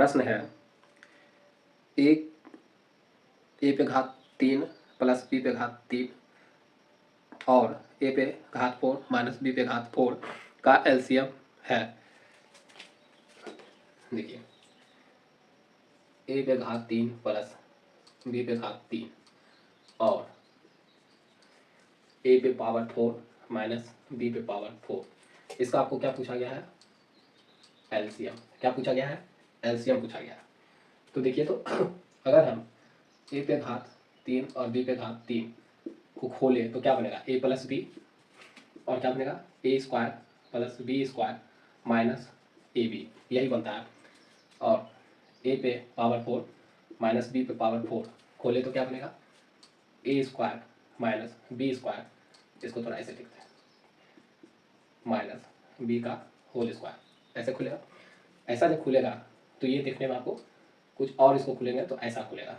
प्रश्न है ए पे घात 3 प्लस बी पे घात 3 और ए पे घात 4 माइनस बी पे घात 4 का एलसीएम है। देखिए ए पे घात 3 प्लस बी पे घात 3 और ए पे पावर 4 माइनस बी पे पावर 4, इसका आपको क्या पूछा गया है? एलसीएम। क्या पूछा गया है? एलसीएम पूछा गया है। तो देखिए, तो अगर हम ए पे घात 3 और बी पे घात 3 को खोले तो क्या बनेगा? ए प्लस बी और क्या बनेगा? A square plus B square minus A B, यही बनता है। और ए पे पावर 4 माइनस बी पे पावर 4 खोले तो क्या बनेगा? A square minus B square, इसको थोड़ा ऐसे लिखते हैं, माइनस बी का होल स्क्वायर, ऐसे खुलेगा। ऐसा जब खुलेगा तो ये देखने में आपको कुछ और, इसको खुलेंगे तो ऐसा खुलेगा,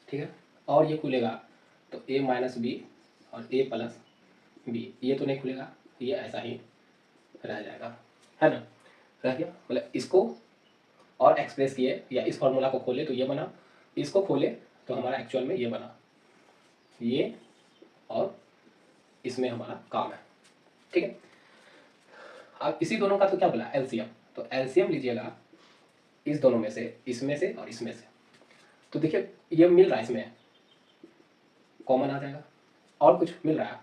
ठीक है। और ये खुलेगा तो ए माइनस बी और ए प्लस बी, ये तो नहीं खुलेगा, ये ऐसा ही रह जाएगा, है ना। रह गया, मतलब इसको और एक्सप्रेस किए या इस फॉर्मूला को खोले तो ये बना, इसको खोले तो हमारा एक्चुअल में ये बना, ये और इसमें हमारा काम है, ठीक है। अब इसी दोनों का तो क्या बोला? एलसीएम। तो एलसीएम लीजिएगा इस दोनों में से, इसमें से और इसमें से। तो देखिए ये मिल रहा है, इसमें कॉमन आ जाएगा, और कुछ मिल रहा है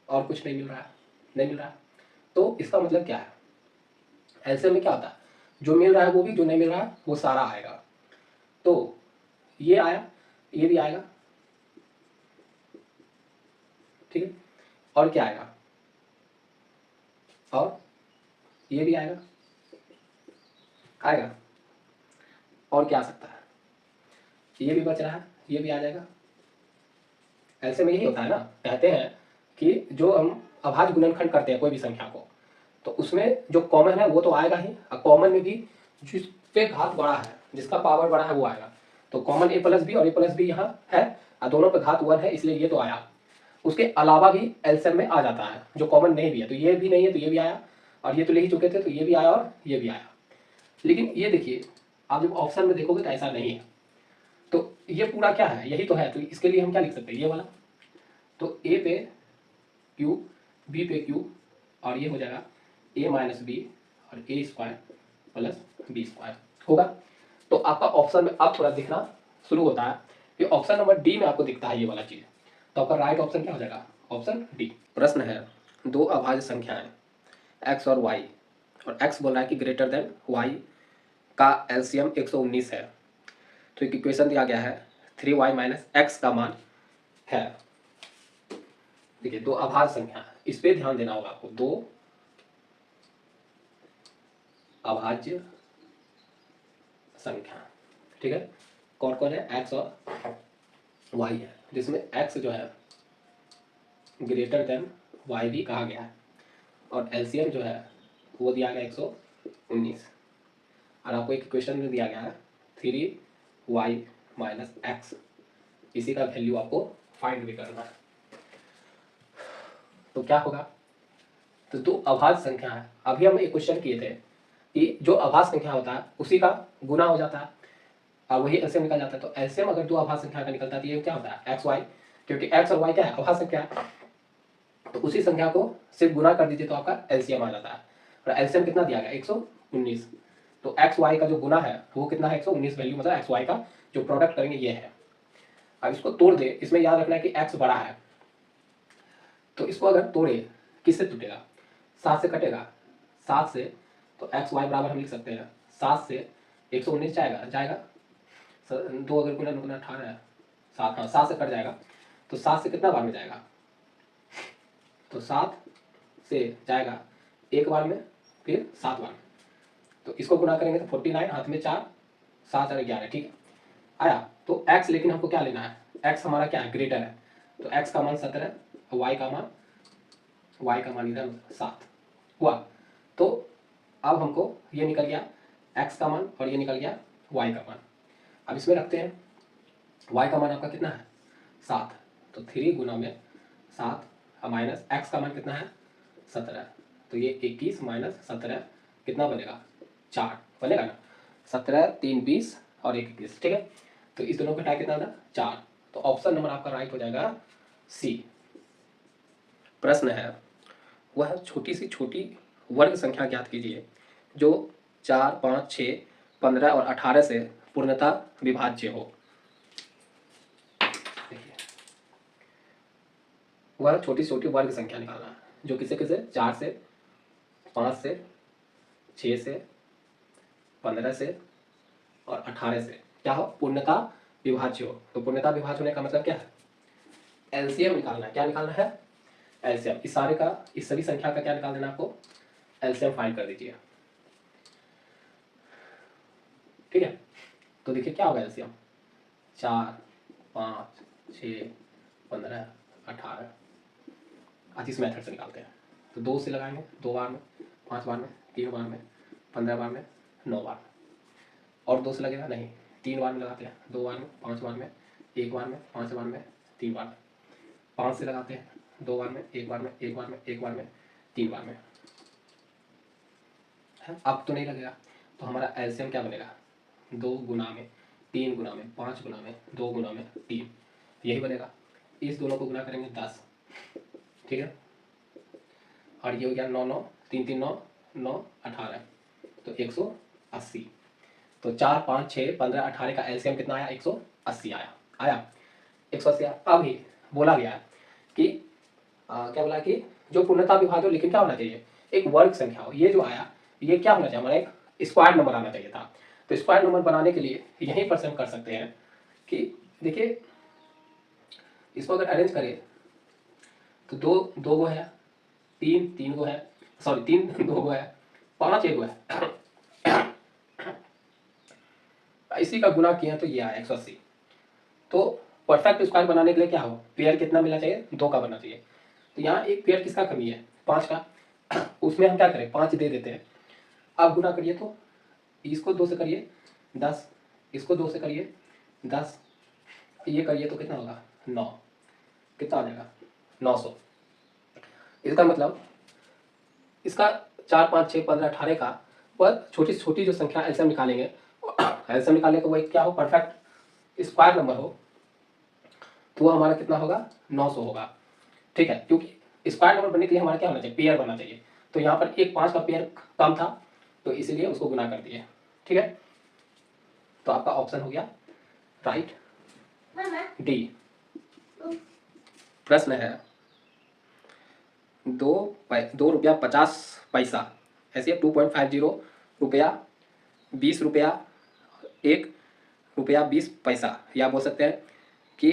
और कुछ नहीं मिल रहा है, नहीं मिल रहा है। तो इसका मतलब क्या है? एलसीएम में क्या होता है? जो मिल रहा है वो भी, जो नहीं मिल रहा है वो सारा आएगा। तो ये आया, ये भी आएगा, ठीक है। और क्या आएगा? और ये भी आएगा, आएगा। और क्या आ सकता है? ये भी बच रहा है, ये भी आ जाएगा। ऐसे में यही होता है ना, कहते हैं कि जो हम अभाज्य गुणनखंड करते हैं कोई भी संख्या को, तो उसमें जो कॉमन है वो तो आएगा ही, और कॉमन में भी जिस पे घात बड़ा है, जिसका पावर बड़ा है वो आएगा। तो कॉमन ए प्लस बी और ए प्लस बी यहाँ है, और दोनों पे घात 1 है, इसलिए ये तो आया। उसके अलावा भी एलसीएम में आ जाता है जो कॉमन नहीं भी है, तो ये भी नहीं है तो ये भी आया, और ये तो ले ही चुके थे तो ये भी आया और ये भी आया। लेकिन ये देखिए, आप जब ऑप्शन में देखोगे तो ऐसा नहीं है। तो ये पूरा क्या है? यही तो है। तो इसके लिए हम क्या लिख सकते हैं? ये वाला, तो ए पे क्यू, बी पे क्यू, और ये हो जाएगा ए माइनस बी और ए स्क्वायर प्लस बी स्क्वायर होगा। तो आपका ऑप्शन में अब थोड़ा दिखना शुरू होता है कि ऑप्शन नंबर डी में आपको दिखता है ये वाला चीज़। तो आपका राइट ऑप्शन क्या हो जाएगा? Option D. प्रश्न है दो अभाज्य संख्याएं एक्स और वाई, और एक्स बोल रहा है कि ग्रेटर देन वाई का एलसीएम 119 है। तो एक इक्वेशन दिया गया है 3y माइनस एक्स का मान है। देखिए दो अभाज्य संख्या, इस पे ध्यान देना होगा आपको। दो अभाज्य संख्या, ठीक है। कौन कौन है? एक्स और वाई है, जिसमें एक्स जो है ग्रेटर देन वाई भी कहा गया है, और एलसीएम जो है वो दिया गया 119, और आपको एक इक्वेशन में दिया गया है 3y माइनस एक्स, इसी का वैल्यू आपको फाइंड भी करना है। तो क्या होगा? तो दो अभाज्य संख्या है। अभी हम एक क्वेश्चन किए थे कि जो अभाज्य संख्या होता है उसी का गुना हो जाता है और वही एलसीएम निकल जाता है। तो एलसीएम अगर दो अभाज्य संख्या का निकलता है तो ये क्या होता है? एक्स वाई, क्योंकि एक्स और वाई क्या है? अभाज्य संख्या है। तो उसी संख्या को सिर्फ गुना कर दीजिए तो आपका एलसीएम आ जाता है। और एलसीएम कितना दिया गया? 119। तो एक्स वाई का जो गुना है वो कितना है? 119 वैल्यू, मतलब एक्स वाई का जो प्रोडक्ट करेंगे ये है। अब इसको तोड़ दे, इसमें याद रखना है कि एक्स बड़ा है, तो इसको अगर तोड़े किससे टूटेगा? 7 से कटेगा। 7 से, तो एक्स वाई बराबर हम लिख सकते हैं 7 से 119 जाएगा, जाएगा। दो अगर गुना 18 है, 7, हाँ 7 से कट जाएगा। तो 7 से कितना बार में जाएगा? तो 7 से जाएगा एक बार में, फिर 7 बार में। तो इसको गुना करेंगे तो 49, हाथ में 4, 7 और 11, ठीक है आया। तो x, लेकिन हमको क्या लेना है? x हमारा क्या है? ग्रेटर है। तो x का मान 17 और y का मान इधर 7 हुआ। तो अब हमको ये निकल गया x का मान और ये निकल गया y का मान। अब इसमें रखते हैं, y का मान आपका कितना है? 7। तो 3 गुना में 7 माइनस x का मान कितना है? 17। तो ये 21 माइनस 17 कितना बनेगा? 4 बनेगा ना, 17 3 20 और 1 21, ठीक है। तो इस दोनों का टाइप कितना होगा 4। तो ऑप्शन नंबर आपका राइट हो जाएगा सी। प्रश्न है वह छोटी से छोटी वर्ग संख्या ज्ञात कीजिए जो 4 5 6 15 और 18 से पूर्णतः विभाज्य हो। देखिए वह छोटी छोटी वर्ग संख्या निकालना है जो किसे किसे 4 से 5 से 6 से 15 से और 18 से क्या हो पूर्णतः विभाज्य हो। तो पूर्णतः विभाज्य होने का मतलब क्या है, एलसीएम निकालना है। क्या निकालना है, एलसीएम। इस सारे का इस सभी संख्या का क्या निकाल देना आपको, एलसीएम फाइंड कर दीजिए, ठीक है। तो देखिए क्या होगा एलसीएम, 4 5 6 15 18। आज इस मेथड से निकालते हैं। तो 2 से लगाएंगे 2 बार में, 5 बार में, 3 बार में, 15 बार में, 9 बार में। और 2 से लगेगा नहीं, 3 बार में लगाते हैं, 2 बार में, 5 बार में, 1 बार में, 5 बार में, 3 बार में। 5 से लगाते हैं 2 बार में, 1 बार में, 1 बार में, 1 बार में, 3 बार में। अब तो नहीं लगेगा, तो हमारा एलसीएम क्या बनेगा, 2 गुना में 3 गुना में 5 गुना में 2 गुना में 3, यही बनेगा। इस दोनों को गुना करेंगे 10, ठीक है। और ये हो गया 9 9 3 3 9 9 18, तो 180। तो 4 5 6 15 18 का एलसीएम कितना आया, 180 आया 180 आया। अभी बोला गया है कि क्या बोला कि जो पूर्णतः विभाज्य हो, लेकिन क्या होना चाहिए, एक वर्ग संख्या हो। ये जो आया ये क्या होना चाहिए, हमारा एक स्क्वायर नंबर आना चाहिए था। तो स्क्वायर नंबर बनाने के लिए यहीं पर से हम कर सकते हैं कि देखिए इसको अगर अरेंज करें तो 2 2 गो है, 3 3 गो है, सॉरी 3 2 गो है, 5 1 गो है, इसी का गुना किया तो ये आया 180। तो परफेक्ट स्क्वायर बनाने के लिए क्या हो, पेयर कितना मिलना चाहिए, 2 का बनना चाहिए। तो यहाँ एक पेयर किसका कमी है, 5 का, उसमें हम क्या करें 5 दे देते हैं। अब गुना करिए तो इसको 2 से करिए 10, इसको 2 से करिए 10, ये करिए तो कितना होगा 9, कितना आ जाएगा 900। इसका मतलब इसका 4 5 6 15 18 का पर छोटी छोटी जो संख्या एलसीएम निकालेंगे, एलसीएम निकालेंगे तो वही क्या हो, परफेक्ट स्क्वायर नंबर हो, तो वो हमारा कितना होगा 900 होगा, ठीक है। क्योंकि स्क्वायर नंबर बनने के लिए हमारा क्या होना चाहिए, पेयर बनना चाहिए। तो यहाँ पर एक 5 का पेयर कम था तो इसीलिए उसको गुना कर दिए, ठीक है। तो आपका ऑप्शन हो गया राइट डी। प्रश्न है 2 रुपया 50 पैसा, ऐसे 2.50 रुपया, 20 रुपया, 1 रुपया 20 पैसा, या बोल सकते हैं कि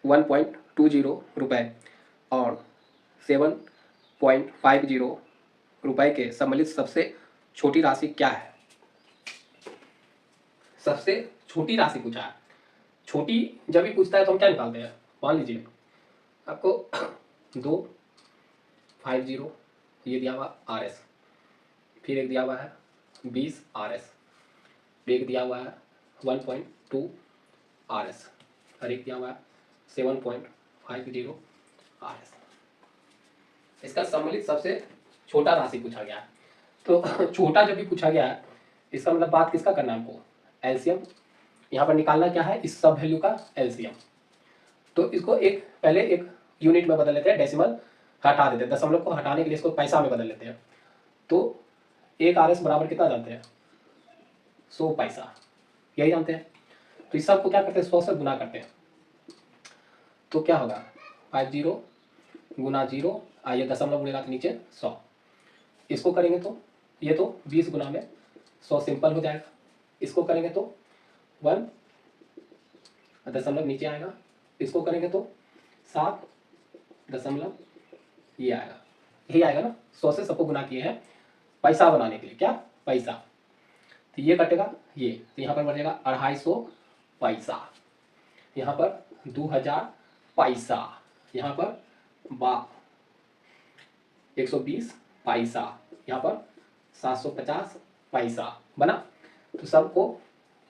1.20 रुपये और 7.50 रुपये के सम्मिलित सबसे छोटी राशि क्या है। सबसे छोटी राशि पूछा है। छोटी जब भी पूछता है तो हम क्या निकालते हैं, मान लीजिए आपको 250 ये दिया हुआ RS, फिर एक दिया हुआ है 20 RS, एक दिया हुआ है 1.2 RS, और एक दिया हुआ है 7.50 RS। इसका सम्मिलित सबसे छोटा राशि पूछा गया है। तो छोटा जब भी पूछा गया है इसका मतलब बात किसका करना है हमको, एलसीएम। यहाँ पर निकालना क्या है, इस सब वैल्यू का एलसीएम। तो इसको एक पहले एक यूनिट में बदल लेते हैं, डेसिमल हटा देते हैं, दशमलव को हटाने के लिए इसको पैसा में बदल लेते हैं। तो 1 RS बराबर कितना जानते हैं, 100 पैसा, यही जानते हैं। तो इस सब को क्या करते हैं, 100 से गुना करते हैं। तो क्या होगा 50 गुना 0, आइए दशमलव गुणेगा तो नीचे 100, इसको करेंगे तो ये तो 20 गुना में 100 सिंपल हो जाएगा, इसको करेंगे तो 1 दशमलव नीचे आएगा, इसको करेंगे तो 7 दशमलव ये आएगा, यही आएगा ना। 100 से सबको गुना किए हैं पैसा बनाने के लिए, क्या पैसा। तो ये कटेगा ये, तो यहाँ पर बचेगा 250 पैसा, यहाँ पर 2000 पैसा, यहाँ पर 120 पैसा, यहाँ पर 750 पैसा बना। तो सबको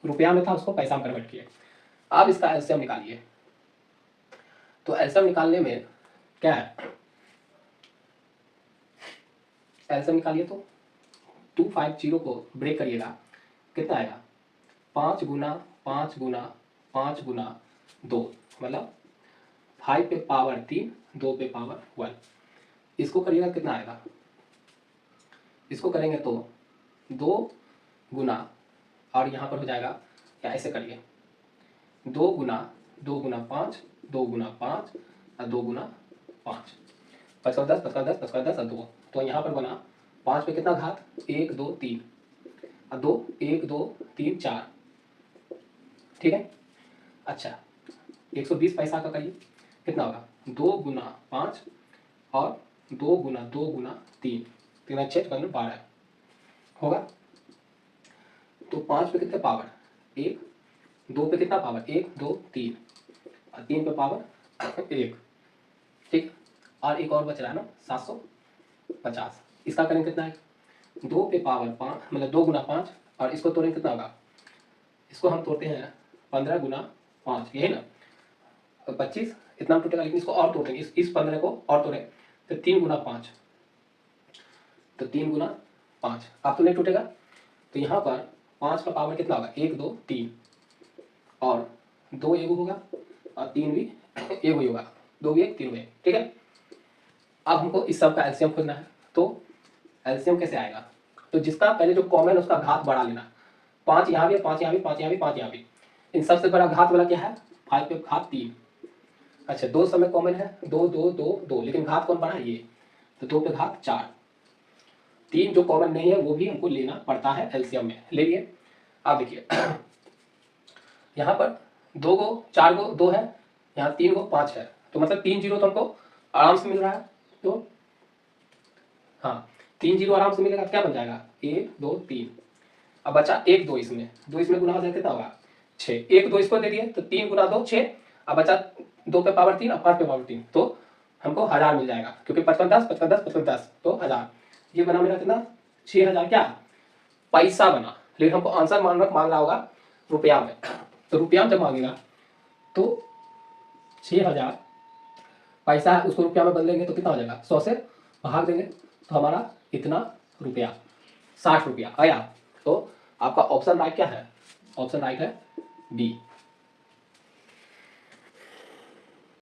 रुपया में था उसको पैसा में कन्वर्ट किए। अब इसका एलसीएम निकालिए। तो एलसीएम निकालने में क्या है, एलसीएम निकालिए तो 250 को ब्रेक करिएगा, कितना आएगा? 5 गुना 5 गुना 5 गुना 2, मतलब 5 पे पावर 3, 2 पे पावर 1। इसको करिएगा कितना आएगा? इसको करेंगे तो 2 गुना, और यहाँ पर हो जाएगा, या ऐसे करिए, 2 गुना 5, 2 गुना 5 और 2 गुना 5, 5 का 10, 5 का 10, 5 का 10 और 2। तो यहाँ पर बना 5 पे कितना घात? 1 2 3 और 2, 1 2 3 4, ठीक है। अच्छा, 120 पैसा का करिए, कितना होगा? 2 गुना 5 और 2 गुना 2 गुना 3, 3 अच्छे 12 होगा। तो 5 पे कितने पावर? 1, 2 पे कितना पावर? 1 2 3 और 3 पे पावर 1, ठीक। और एक और बच रहा है ना, 750। इसका करेंगे कितना है? 2 पे पावर 5, मतलब 2 गुना 5, और इसको तोड़ेंगे कितना होगा? इसको हम तोड़ते हैं 15 गुना 5, यही ना, 25 इतना टूटेगा। लेकिन इसको और तोड़ेंगे, इस 15 को और तोड़ें तो 3 गुना 5, तो 3 गुना 5, अब तो नहीं टूटेगा। तो यहाँ पर 5 का पावर कितना होगा? 1 2 3, और 2 एक होगा और 3 भी एक ही होगा, 2 भी 1 3 भी, ठीक है। अब हमको इस सब का एलसीएम खोजना है, तो एलसीएम कैसे आएगा? तो जिसका पहले जो कॉमन उसका घात बढ़ा लेना। 5 यहाँ भी, 5 यहाँ भी, 5 यहाँ भी, 5 यहाँ भी। इन सबसे बड़ा घात वाला क्या है? 5 पे घात 3। अच्छा, 2 समय कॉमन है, 2 2 2 2, लेकिन घात कौन बड़ा है? ये। तो 2 पे घात 4। 3 जो कॉमन नहीं है वो भी हमको लेना पड़ता है एलसीएम में, ले लिए। आप देखिए यहाँ पर 2 को 4 को 2 है, यहाँ 3 को 5 है, तो मतलब 3 जीरो तो हमको आराम से मिल रहा है। तो हाँ, 3 जीरो आराम से मिलेगा, क्या बन जाएगा? 1 2 3। अब बचा 1 2, इसमें 2 इसमें गुना हो जाए कितना होगा? 6। 1 2 इसको दे दिए तो 3 गुना 2 6। अब बचा 2 पे पावर 3 और 5 पे पावर 3, तो हमको 1000 मिल जाएगा, क्योंकि 55 10 55 10 55 10, तो 1000। ये बना मेरा कितना? 6000 क्या पैसा बना। लेकिन हमको आंसर मांग रहा होगा रुपया में, तो रुपया में जब मांगेगा तो 6000 पैसा है, उसको रुपया में बदलेंगे तो कितना हो जाएगा? 100 से भाग देंगे तो हमारा इतना रुपया, 60 रुपया आया। तो आपका ऑप्शन राइट क्या है? ऑप्शन राइट है बी।